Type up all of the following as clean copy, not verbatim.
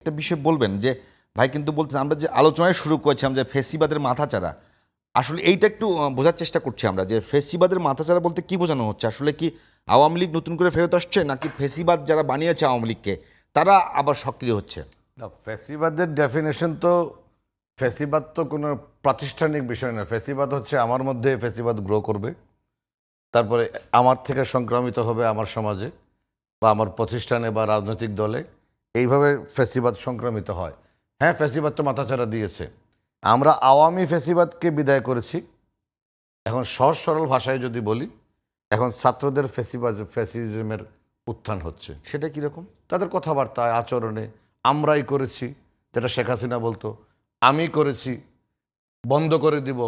একটা বিষয় বলবেন যে ভাই কিন্তু বলতেছেন আমরা যে আলোচনায় শুরু করেছিলাম যে ফেসিবাদের মাথাচাড়া, আসলে এইটা একটু বোঝার চেষ্টা করছি আমরা যে ফেসিবাদের মাথাচাড়া বলতে কি বোঝানো হচ্ছে? আসলে কি আওয়ামী লীগ নতুন করে ফেরত আসছে, নাকি ফেসিবাদ যারা বানিয়েছে আওয়ামী লীগকে তারা আবার সক্রিয় হচ্ছে? না, ফ্যাসিবাদের ডেফিনেশন তো, ফ্যাসিবাদ তো কোনো প্রাতিষ্ঠানিক বিষয় না। ফ্যাসিবাদ হচ্ছে আমার মধ্যে ফ্যাসিবাদ গ্রো করবে, তারপরে আমার থেকে সংক্রামিত হবে আমার সমাজে বা আমার প্রতিষ্ঠানে বা রাজনৈতিক দলে, এইভাবে ফ্যাসিবাদ সংক্রামিত হয়। হ্যাঁ, ফ্যাসিবাদ তো মাথাচাড়া দিয়েছে। আমরা আওয়ামী ফ্যাসিবাদকে বিদায় করেছি। এখন সহজ সরল ভাষায় যদি বলি, এখন ছাত্রদের ফ্যাসিজমের উত্থান হচ্ছে। সেটা কীরকম? তাদের কথাবার্তায়, আচরণে আমরাই করেছি, যেটা শেখ হাসিনা বলতো, আমি করেছি, বন্ধ করে দিব,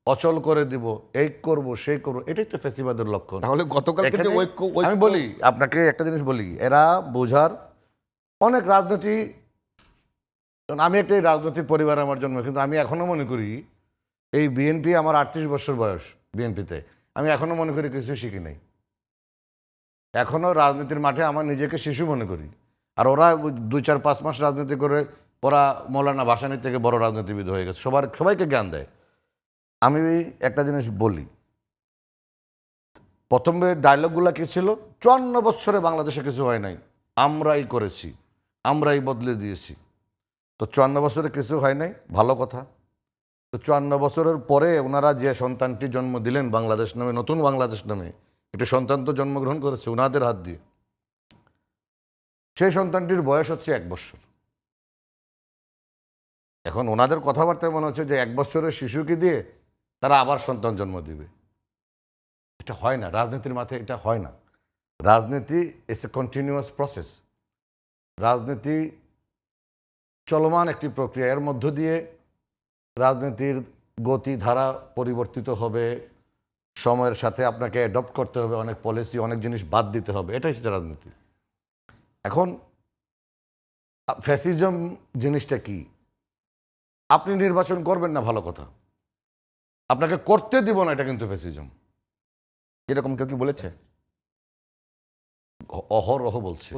অচল করে দিব, এই করব সেই করব, এটাই তো ফ্যাসিবাদের লক্ষণ। তাহলে গতকালকে যে এখানে ঐক্য আমি বলি আপনাকে একটা জিনিস বলি, এরা বোঝার অনেক রাজনীতি, আমি একটা এই রাজনৈতিক পরিবার আমার জন্ম, কিন্তু আমি এখনো মনে করি এই বিএনপি, আমার 38 বছর বয়স বিএনপিতে, আমি এখনো মনে করি কিছু শিখি নাই। এখনো রাজনীতির মাঠে আমার নিজেকে শিশু মনে করি। আর ওরা 2-4-5 মাস রাজনীতি করে ওরা মৌলানা ভাসানীর থেকে বড় রাজনীতিবিদ হয়ে গেছে, সবাইকে জ্ঞান দেয়। আমি একটা জিনিস বলি, প্রথমে ডায়লগগুলো কী ছিল, 54 বছরে বাংলাদেশে কিছু হয় নাই, আমরাই করেছি, আমরাই বদলে দিয়েছি। তো 54 বছরে কিছু হয় নাই, ভালো কথা। তো 54 বছরের পরে ওনারা যে সন্তানটি জন্ম দিলেন বাংলাদেশ নামে, নতুন বাংলাদেশ নামে একটি সন্তান তো জন্মগ্রহণ করেছে ওনাদের হাত দিয়ে। সেই সন্তানটির বয়স হচ্ছে 1 বছর। এখন ওনাদের কথাবার্তায় মনে হচ্ছে যে 1 বছরের শিশুকে দিয়ে তারা আবার সন্তান জন্ম দিবে। এটা হয় না, রাজনীতির মাঠে এটা হয় না। রাজনীতি ইটস এ কন্টিনিউয়াস প্রসেস। রাজনীতি চলমান একটি প্রক্রিয়া, এর মধ্য দিয়ে রাজনীতির গতি ধারা পরিবর্তিত হবে, সময়ের সাথে আপনাকে অ্যাডপ্ট করতে হবে, অনেক পলিসি, অনেক জিনিস বাদ দিতে হবে, এটাই হচ্ছে রাজনীতি। এখন ফ্যাসিজম জিনিসটা কি? আপনি নির্বাচন করবেন না, ভালো কথা, আপনাকে করতে দিব না, এটা কিন্তু ফ্যাসিজম। এরকম কেউ কি বলেছে? অহরহ বলছে,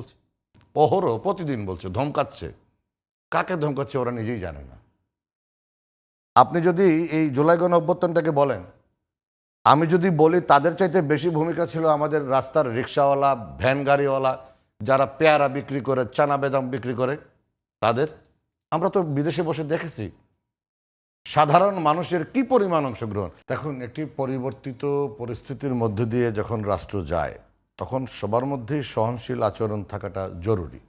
অহরহ প্রতিদিন বলছে, ধমকাচ্ছে। কাকে ধমকাচ্ছে ওরা নিজেই জানে না। আপনি যদি এই জুলাই গণ অভ্যুত্থানটাকে বলেন, আমি যদি বলি তাদের চাইতে বেশি ভূমিকা ছিল আমাদের রাস্তার রিক্সাওয়ালা, ভ্যান গাড়িওয়ালা, যারা পেয়ারা বিক্রি করে, চানা বেদাম বিক্রি করে, তাদের। আমরা তো বিদেশে বসে দেখেছি সাধারণ মানুষের কি পরিমাণ অংশগ্রহণ। দেখুন, একটি পরিবর্তিত পরিস্থিতির মধ্য দিয়ে যখন রাষ্ট্র যায়, তখন সবার মধ্যেই সহনশীল আচরণ থাকাটা জরুরি।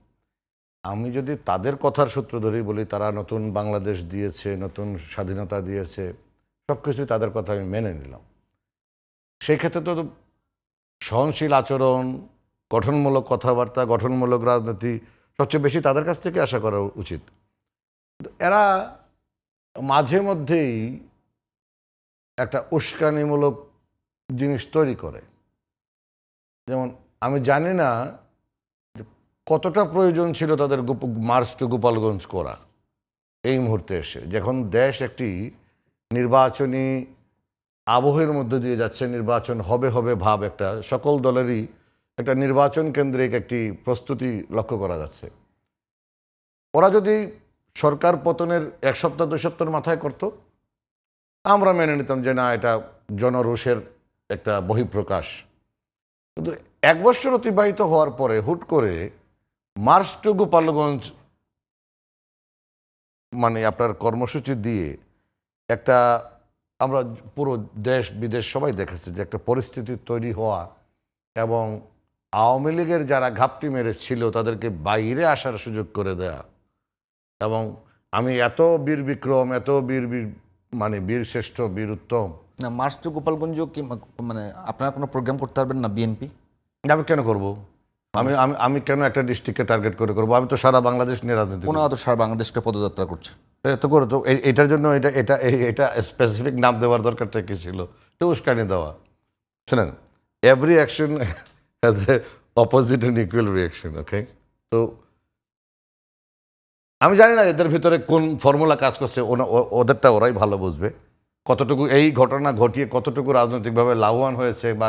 আমি যদি তাদের কথার সূত্র ধরেই বলি, তারা নতুন বাংলাদেশ দিয়েছে, নতুন স্বাধীনতা দিয়েছে, সব কিছুই তাদের কথা আমি মেনে নিলাম। সেই ক্ষেত্রে তো সহনশীল আচরণ, গঠনমূলক কথাবার্তা, গঠনমূলক রাজনীতি সবচেয়ে বেশি তাদের কাছ থেকে আশা করা উচিত। এরা মাঝে মধ্যেই একটা উস্কানিমূলক জিনিস তৈরি করে। যেমন আমি জানি না কতটা প্রয়োজন ছিল তাদের মার্চ টু গোপালগঞ্জ করা এই মুহূর্তে এসে, যখন দেশ একটি নির্বাচনী আবহের মধ্যে দিয়ে যাচ্ছে, নির্বাচন হবে হবে ভাব, একটা সকল দলেরই একটা নির্বাচন কেন্দ্রিক একটি প্রস্তুতি লক্ষ্য করা যাচ্ছে। ওরা যদি সরকার পতনের 1 সপ্তাহ 2 সপ্তাহের মাথায় করত, আমরা মেনে নিতাম যে না, এটা জনরোষের একটা বহিঃপ্রকাশ। কিন্তু 1 বছর অতিবাহিত হওয়ার পরে হুট করে মার্চ টু গোপালগঞ্জ মানে আপনার কর্মসূচি দিয়ে একটা, আমরা পুরো দেশ বিদেশ সবাই দেখেছে যে একটা পরিস্থিতি তৈরি হওয়া, এবং আওয়ামী লীগের যারা ঘাপটি মেরেছিল তাদেরকে বাইরে আসার সুযোগ করে দেয়া, এবং আমি এত বীর বিক্রম, এত বীর মানে বীর শ্রেষ্ঠ, বীর উত্তম। না, মার্চ টু গোপালগঞ্জ কি মানে আপনারা কোনো প্রোগ্রাম করতে পারবেন না বিএনপি? আমি কেন করব? আমি আমি আমি কেন একটা ডিস্ট্রিক্টকে টার্গেট করে করবো? আমি তো সারা বাংলাদেশ নিয়ে রাজনীতি করি। তো সারা বাংলাদেশকে পদযাত্রা করছে। তো করে তো এটার জন্য এটা এটা এটা স্পেসিফিক নাম দেওয়ার দরকারটা কি ছিল? একটু উস্কানি দেওয়া। শোনেন, every action has a opposite and equal reaction, okay? তো আমি জানি না এদের ভিতরে কোন ফর্মুলা কাজ করছে, ওদেরটা ওরাই ভালো বুঝবে। কতটুকু এই ঘটনা ঘটিয়ে কতটুকু রাজনৈতিকভাবে লাভবান হয়েছে বা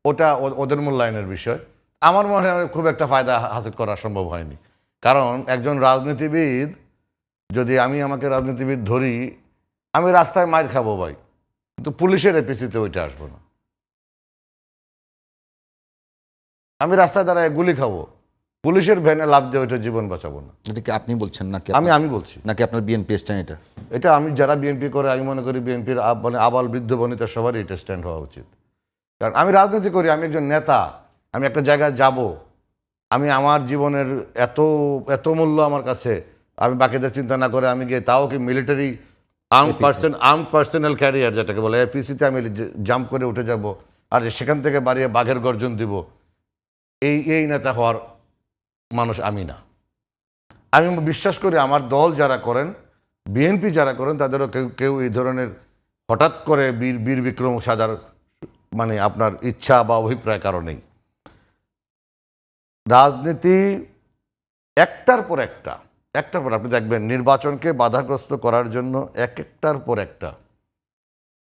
ওটা ওদের মূল্যায়নের বিষয়। আমার মনে হয় খুব একটা ফায়দা হাসিল করা সম্ভব হয়নি। কারণ একজন রাজনীতিবিদ, যদি আমাকে রাজনীতিবিদ ধরি, আমি রাস্তায় মার খাবো ভাই, কিন্তু পুলিশের এপিসিতে ওইটা আসবো না। আমি রাস্তায় দাঁড়ায় গুলি খাবো, পুলিশের ভ্যানে লাফ দিয়ে ওইটা জীবন বাঁচাবো না। এটা কি আপনি বলছেন নাকি আমি বলছি, নাকি আপনার বিএনপি স্ট্যান্ড এটা? এটা আমি যারা বিএনপি করে, আমি মনে করি বিএনপির মানে আবাল বৃদ্ধ বনিতা সবারই এটা স্ট্যান্ড হওয়া উচিত। কারণ আমি রাজনীতি করি, আমি একজন নেতা, আমি একটা জায়গায় যাব, আমি আমার জীবনের এত মূল্য আমার কাছে, আমি বাকিদের চিন্তা না করে আমি গিয়ে, তাও কি মিলিটারি আর্ম পার্সোনাল ক্যারিয়ার যেটাকে বলে এপিসিতে আমি জাম্প করে উঠে যাব, আর সেখান থেকে বাড়িয়ে বাঘের গর্জন দিব, এই নেতা হওয়ার মানুষ আমি না। আমি বিশ্বাস করি আমার দল যারা করেন, বিএনপি যারা করেন, তাদেরও কেউ এই ধরনের হঠাৎ করে বীর বিক্রম সাজার মানে আপনার ইচ্ছা বা অভিপ্রায় কারণেই। রাজনীতি একটার পর আপনি দেখবেন নির্বাচনকে বাধাগ্রস্ত করার জন্য একটার পর একটা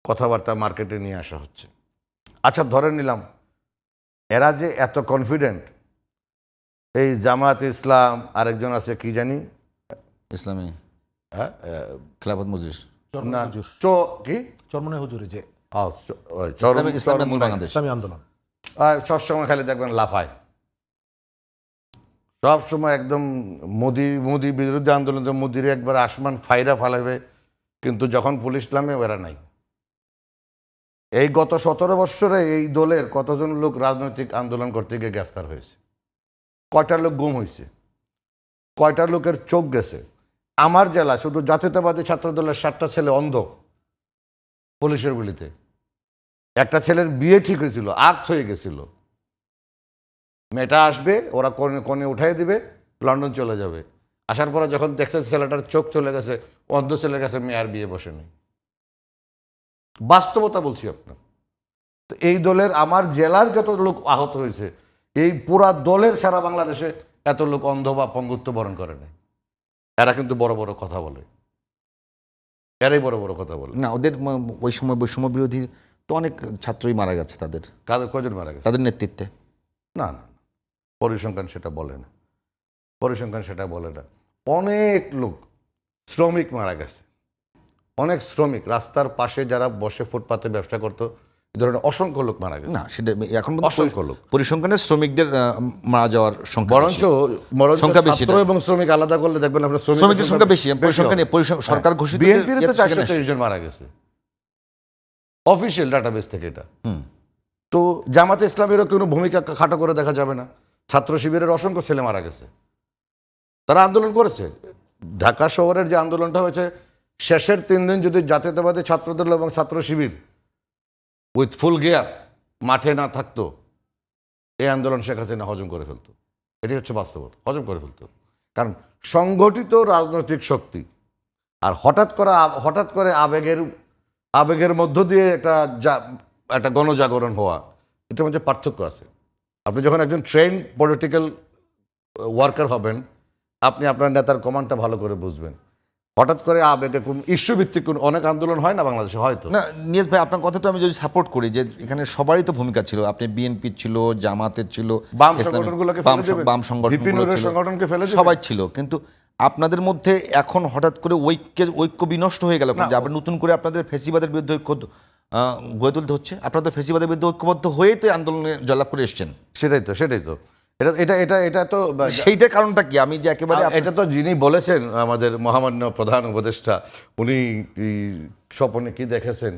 কথাবার্তা মার্কেটে নিয়ে আসা হচ্ছে। আচ্ছা, ধরে নিলাম এরা যে এত কনফিডেন্ট, এই জামাত ইসলাম, আরেকজন আছে কি জানি, ইসলামী হ্যাঁ, খেলাফত মজলিস, না, কি চরমনাই হুজুরে যে ইসলামী আন্দোলন বাংলাদেশ, ইসলামী আন্দোলন, সবসময় খালি দেখবেন লাফায়, সবসময় একদম মোদি বিরুদ্ধে আন্দোলন, মোদির একবার আসমান ফাইরা ফালাবে, কিন্তু যখন পুলিশ নামে ওরা নাই। এই গত 17 বৎসরে এই দলের কতজন লোক রাজনৈতিক আন্দোলন করতে গিয়ে গ্রেফতার হয়েছে, কয়টা লোক গুম হয়েছে, কয়টা লোকের চোখ গেছে। আমার জেলা শুধু জাতীয়তাবাদী ছাত্র দলের 7টা ছেলে অন্ধ পুলিশের গুলিতে। একটা ছেলের বিয়ে ঠিক হয়েছিল, আক্ত হয়ে গেছিল, মেয়েটা আসবে, ওরা কোণে উঠাই দিবে, লন্ডন চলে যাবে। আসার পরে যখন দেখছে ছেলেটার চোখ চলে গেছে, অন্ধ ছেলের কাছে মেয়ের বিয়ে বসে নেই। বাস্তবতা বলছি আপনার। তো এই দলের আমার জেলার যত লোক আহত হয়েছে, এই পুরা দলের সারা বাংলাদেশে এত লোক অন্ধ বা পঙ্গুত্ব বরণ করে নাই। এরা কিন্তু বড় বড় কথা বলে, এরাই বড় বড় কথা বলে। না, ওদের ওই সময় বৈষম্য বিরোধী তো অনেক ছাত্রই মারা গেছে, কজন মারা গেছে তাদের নেতৃত্বে। না, পরিসংখ্যান সেটা বলে না, পরিসংখ্যান সেটা বলে না। অনেক লোক, শ্রমিক মারা গেছে, অনেক শ্রমিক, রাস্তার পাশে যারা বসে ফুটপাতে ব্যবসা করতো, এই ধরনের অসংখ্য লোক মারা গেছে। না, সেটা এখন অসংখ্য লোক, পরিসংখ্যানে শ্রমিকদের মারা যাওয়ার সংখ্যা বরঞ্চ বেশি। ছাত্র এবং শ্রমিক আলাদা করলে দেখবেন আপনার শ্রমিকদের সংখ্যা বেশি। পরিসংখ্যানে সরকার ঘোষিত বিএনপির তো 430 জন মারা গেছে, অফিসিয়াল ডাটাবেস থেকে এটা। তো জামাতে ইসলামেরও কোনো ভূমিকা খাটো করে দেখা যাবে না। ছাত্র শিবিরের অসংখ্য ছেলে মারা গেছে, তারা আন্দোলন করেছে। ঢাকা শহরের যে আন্দোলনটা হয়েছে, শেষের 3 দিন যদি জাতীয়তাবাদী ছাত্রদল এবং ছাত্র শিবির উইথ ফুল গিয়ার মাঠে না থাকতো, এই আন্দোলন শেখ হাসিনা হজম করে ফেলতো। এটি হচ্ছে বাস্তবতা, হজম করে ফেলতো। কারণ সংগঠিত রাজনৈতিক শক্তি আর হঠাৎ করে আবেগের মধ্য দিয়ে একটা গণজাগরণ হওয়া, এটার মধ্যে পার্থক্য আছে। আপনি যখন একজন ট্রেন পলিটিক্যাল ওয়ার্কার হবেন, আপনি আপনার নেতার কমান্ডটা ভালো করে বুঝবেন। হঠাৎ করে আবেগে কোন ইস্যু ভিত্তিক কোন অনেক আন্দোলন হয় না বাংলাদেশে, হয়তো না। নিয়াজ ভাই, আপনার কথা তো আমি যদি সাপোর্ট করি যে এখানে সবারই তো ভূমিকা ছিল। আপনি বিএনপি ছিল, জামাতের ছিল, বাম সংগঠনগুলোকে ফেলে দেবেন, বাম সংগঠনকে ফেলে দেবেন, সবাই ছিল। কিন্তু আপনাদের মধ্যে এখন হঠাৎ করে ঐক্য বিনষ্ট হয়ে গেল, যে আবার নতুন করে আপনাদের ফেসিবাদের বিরুদ্ধে ঐক্য গড়ে তুলতে হচ্ছে। আপনারা তো ফেসিবাদের বিরুদ্ধে ঐক্যবদ্ধ হয়েই তো আন্দোলনে জয়লাভ করে এসছেন। সেটাই তো এটা তো সেইটার কারণটা কি? আমি যে একেবারে এটা তো যিনি বলেছেন আমাদের মহামান্য প্রধান উপদেষ্টা, উনি স্বপ্নে কি দেখেছেন